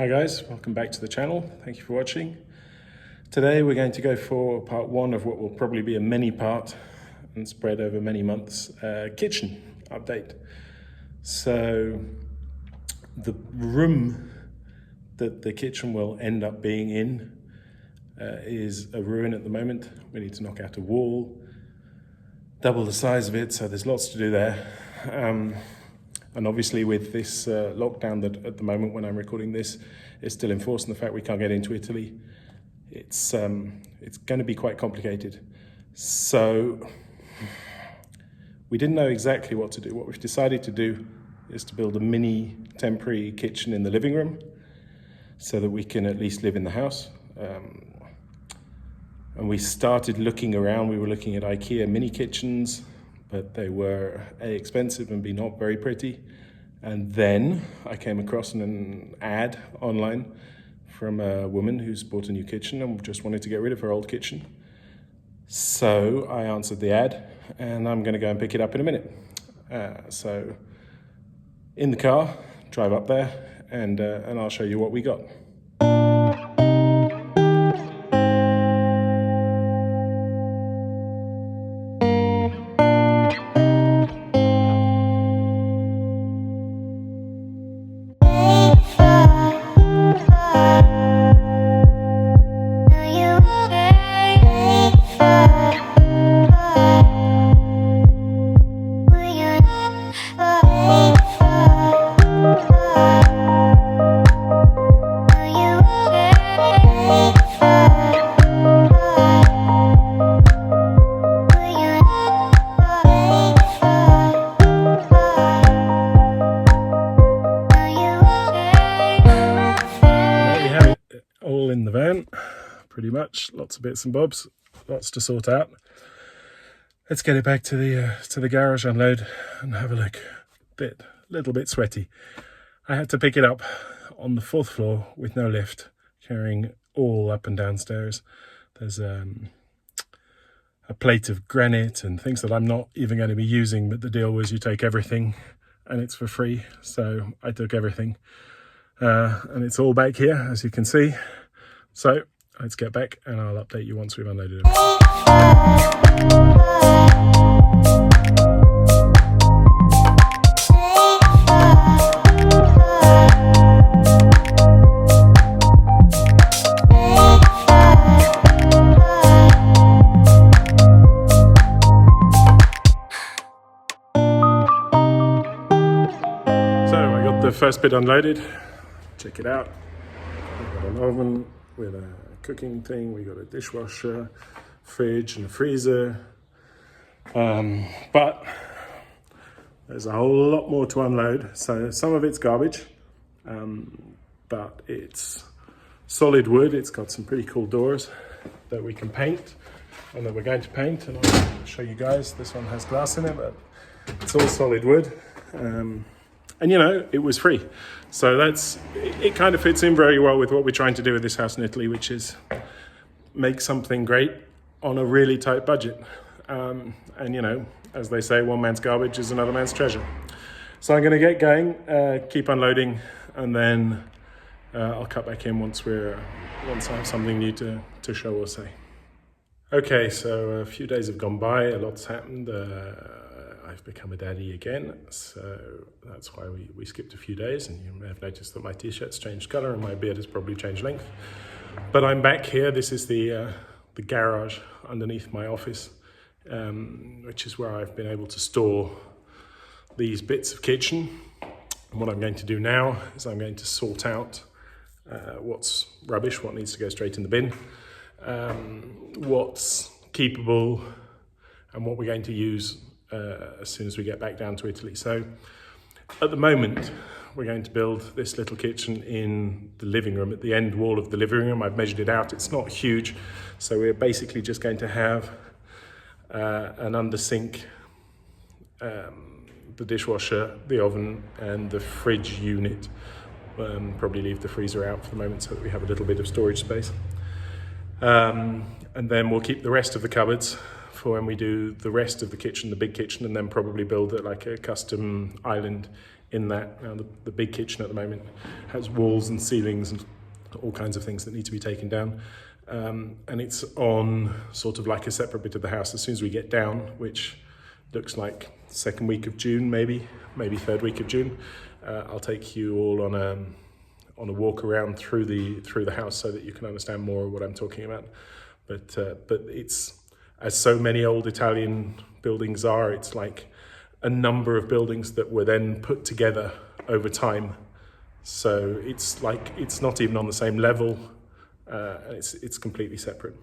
Hi guys, welcome back to the channel. Thank you for watching. Today we're going to go for part one of what will probably be a mini part and spread over many months kitchen update. So the room that the kitchen will end up being in is a ruin at the moment. We need to knock out a wall, double the size of it, so there's lots to do there. And obviously with this lockdown that at the moment when I'm recording this is still enforced, and the fact we can't get into Italy, it's going to be quite complicated. So we didn't know exactly what to do. What we've decided to do is to build a mini temporary kitchen in the living room so that we can at least live in the house. And we started looking around. We were looking at IKEA mini kitchens, but they were A, expensive, and B, not very pretty. And then I came across an ad online from a woman who's bought a new kitchen and just wanted to get rid of her old kitchen. So I answered the ad, and I'm gonna go and pick it up in a minute. So in the car, drive up there, and I'll show you what we got. All in the van, pretty much. Lots of bits and bobs, lots to sort out. Let's get it back to the garage, unload, and have a look. Little bit sweaty. I had to pick it up on the 4th floor with no lift, carrying all up and downstairs. There's a plate of granite and things that I'm not even going to be using, but the deal was you take everything and it's for free. So I took everything. And it's all back here, as you can see. So let's get back and I'll update you once we've unloaded it. So I got the first bit unloaded. Check it out. We've got an oven with a cooking thing. We got a dishwasher, fridge, and a freezer. But there's a whole lot more to unload. So some of it's garbage, but it's solid wood. It's got some pretty cool doors that we can paint and that we're going to paint. And I'll show you guys. This one has glass in it, but it's all solid wood. And you know, it was free. So it kind of fits in very well with what we're trying to do with this house in Italy, which is make something great on a really tight budget. And you know, as they say, one man's garbage is another man's treasure. So I'm gonna get going, keep unloading, and then I'll cut back in once I have something new to show or say. Okay, so a few days have gone by, a lot's happened. I've become a daddy again, so that's why we skipped a few days, and you may have noticed that my t-shirt's changed colour and my beard has probably changed length. But I'm back here. This is the garage underneath my office, which is where I've been able to store these bits of kitchen. And what I'm going to do now is I'm going to sort out what's rubbish, what needs to go straight in the bin, what's keepable, and what we're going to use as soon as we get back down to Italy. So at the moment, we're going to build this little kitchen in the living room, at the end wall of the living room. I've measured it out. It's not huge. So we're basically just going to have an under sink, the dishwasher, the oven, and the fridge unit. Probably leave the freezer out for the moment so that we have a little bit of storage space. And then we'll keep the rest of the cupboards for when we do the rest of the kitchen, the big kitchen, and then probably build it like a custom island in that. Now the big kitchen at the moment has walls and ceilings and all kinds of things that need to be taken down. And it's on sort of like a separate bit of the house. As soon as we get down, which looks like second week of June, maybe third week of June, I'll take you all on a walk around through the house so that you can understand more of what I'm talking about. But it's, as so many old Italian buildings are, it's like a number of buildings that were then put together over time. So it's not even on the same level. It's completely separate.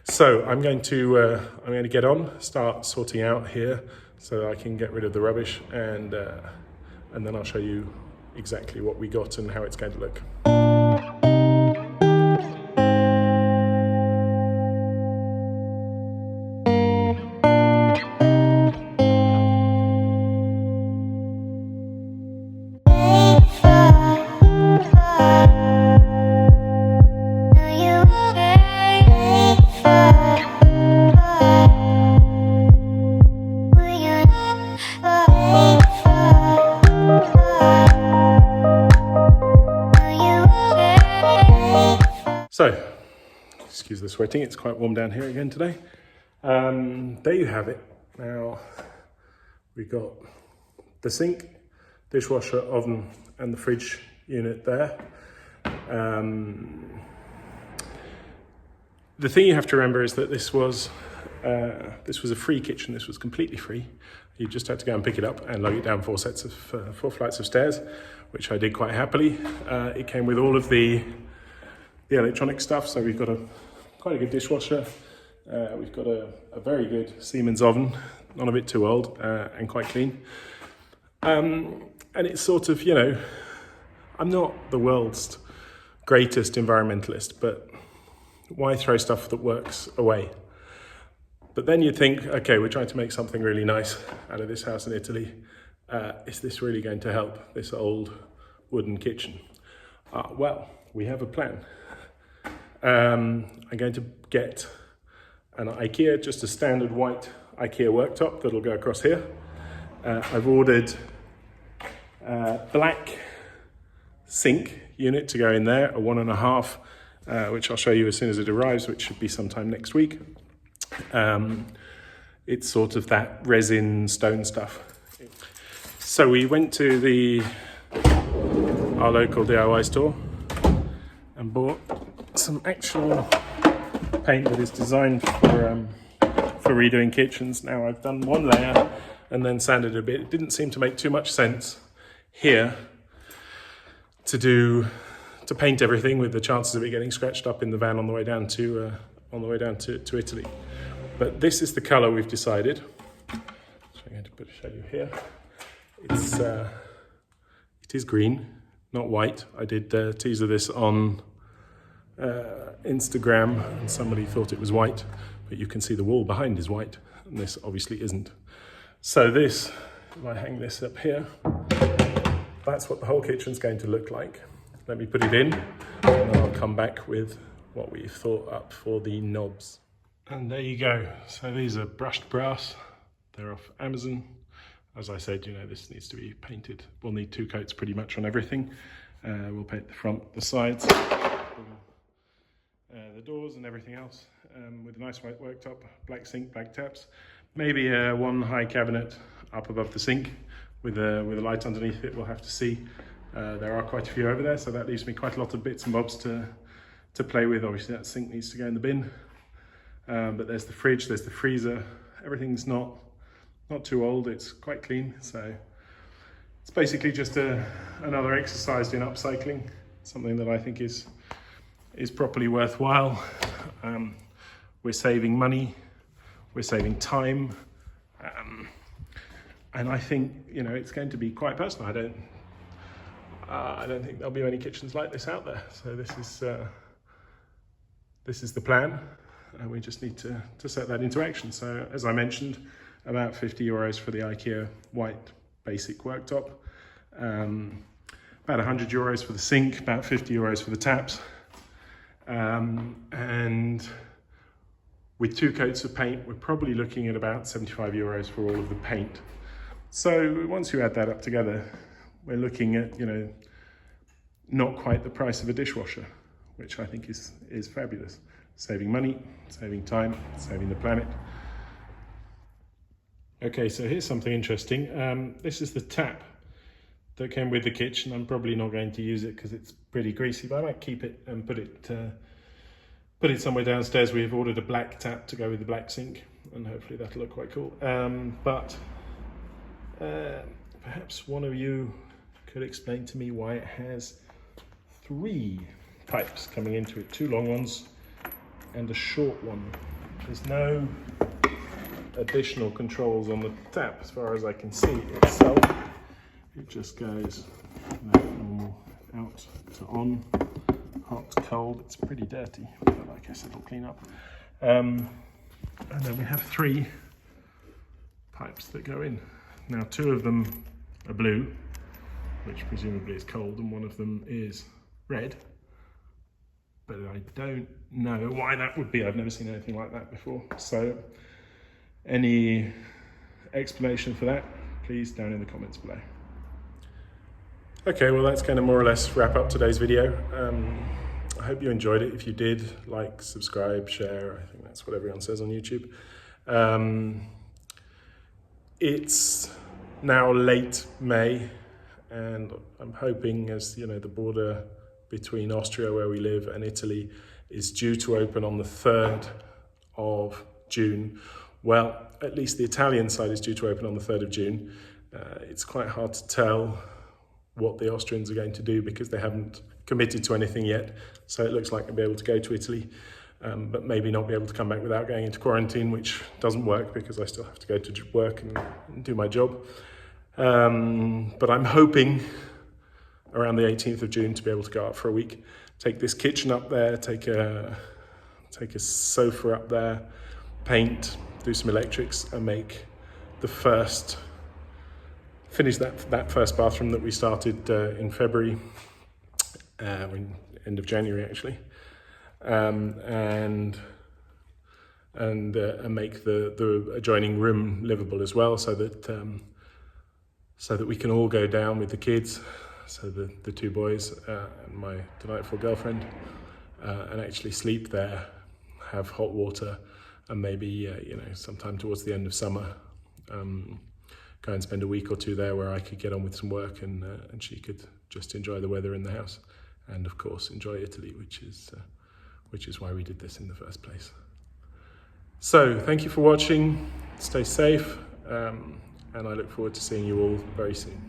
So I'm going to get on, start sorting out here so that I can get rid of the rubbish, and then I'll show you exactly what we got and how it's going to look. So, excuse the sweating, it's quite warm down here again today. There you have it. Now, we've got the sink, dishwasher, oven, and the fridge unit there. The thing you have to remember is that this was a free kitchen. This was completely free. You just had to go and pick it up and lug it down 4 flights of stairs, which I did quite happily. It came with all of the electronic stuff, so we've got quite a good dishwasher. We've got a very good Siemens oven, not a bit too old, and quite clean. And it's sort of, I'm not the world's greatest environmentalist, but why throw stuff that works away? But then you'd think, okay, we're trying to make something really nice out of this house in Italy. Is this really going to help this old wooden kitchen? Well, we have a plan. I'm going to get an IKEA, just a standard white IKEA worktop that'll go across here. I've ordered a black sink unit to go in there, a 1.5, which I'll show you as soon as it arrives, which should be sometime next week. It's sort of that resin stone stuff. So we went to our local DIY store and bought some actual paint that is designed for redoing kitchens. Now I've done one layer and then sanded a bit. It didn't seem to make too much sense here to paint everything with the chances of it getting scratched up in the van on the way down to Italy. But this is the color we've decided. So I'm going to show you here. It is green, not white. I did a teaser this on Instagram, and somebody thought it was white, but you can see the wall behind is white, and this obviously isn't. So this, if I hang this up here, that's what the whole kitchen's going to look like. Let me put it in, and then I'll come back with what we've thought up for the knobs. And there you go. So these are brushed brass. They're off Amazon. As I said, this needs to be painted. We'll need 2 coats pretty much on everything. We'll paint the front, the sides, the doors and everything else, with a nice white worktop, black sink, black taps, maybe one high cabinet up above the sink with a light underneath it. We'll have to see. There are quite a few over there, so that leaves me quite a lot of bits and bobs to play with. Obviously that sink needs to go in the bin, but there's the fridge, there's the freezer. Everything's not too old, it's quite clean. So it's basically just another exercise in upcycling, something that I think is properly worthwhile. We're saving money, we're saving time, and I think it's going to be quite personal. I don't think there'll be many kitchens like this out there. So this is the plan, and we just need to set that into action. So as I mentioned, about 50 euros for the IKEA white basic worktop, about 100 euros for the sink, about 50 euros for the taps. And with 2 coats of paint, we're probably looking at about 75 euros for all of the paint. So once you add that up together, we're looking at, not quite the price of a dishwasher, which I think is fabulous. Saving money, saving time, saving the planet. Okay, so here's something interesting. This is the tap that came with the kitchen. I'm probably not going to use it because it's pretty greasy, but I might keep it and put it somewhere downstairs. We've ordered a black tap to go with the black sink, and hopefully that'll look quite cool. But perhaps one of you could explain to me why it has 3 pipes coming into it, 2 long ones and a short one. There's no additional controls on the tap as far as I can see itself. It just goes normal out to on, hot, cold. It's pretty dirty, but I guess it'll clean up. And then we have 3 pipes that go in. Now 2 of them are blue, which presumably is cold, and 1 of them is red. But I don't know why that would be. I've never seen anything like that before. So any explanation for that, please down in the comments below. Okay, well that's kind of more or less wrap up today's video. I hope you enjoyed it. If you did, like, subscribe, share. I think that's what everyone says on YouTube. It's now late May, and I'm hoping, as you know, the border between Austria, where we live, and Italy is due to open on the 3rd of June. Well, at least the Italian side is due to open on the 3rd of June. It's quite hard to tell what the Austrians are going to do because they haven't committed to anything yet. So it looks like they'll be able to go to Italy, but maybe not be able to come back without going into quarantine, which doesn't work because I still have to go to work and do my job. But I'm hoping around the 18th of June to be able to go up for a week, take this kitchen up there, take a sofa up there, paint, do some electrics, and make the finish that first bathroom that we started in February, end of January actually, and make the adjoining room livable as well, so that we can all go down with the kids, so the 2 boys and my delightful girlfriend, and actually sleep there, have hot water, and maybe sometime towards the end of summer, go and spend a week or 2 there where I could get on with some work, and she could just enjoy the weather in the house, and of course enjoy Italy, which is why we did this in the first place. So thank you for watching. Stay safe, and I look forward to seeing you all very soon.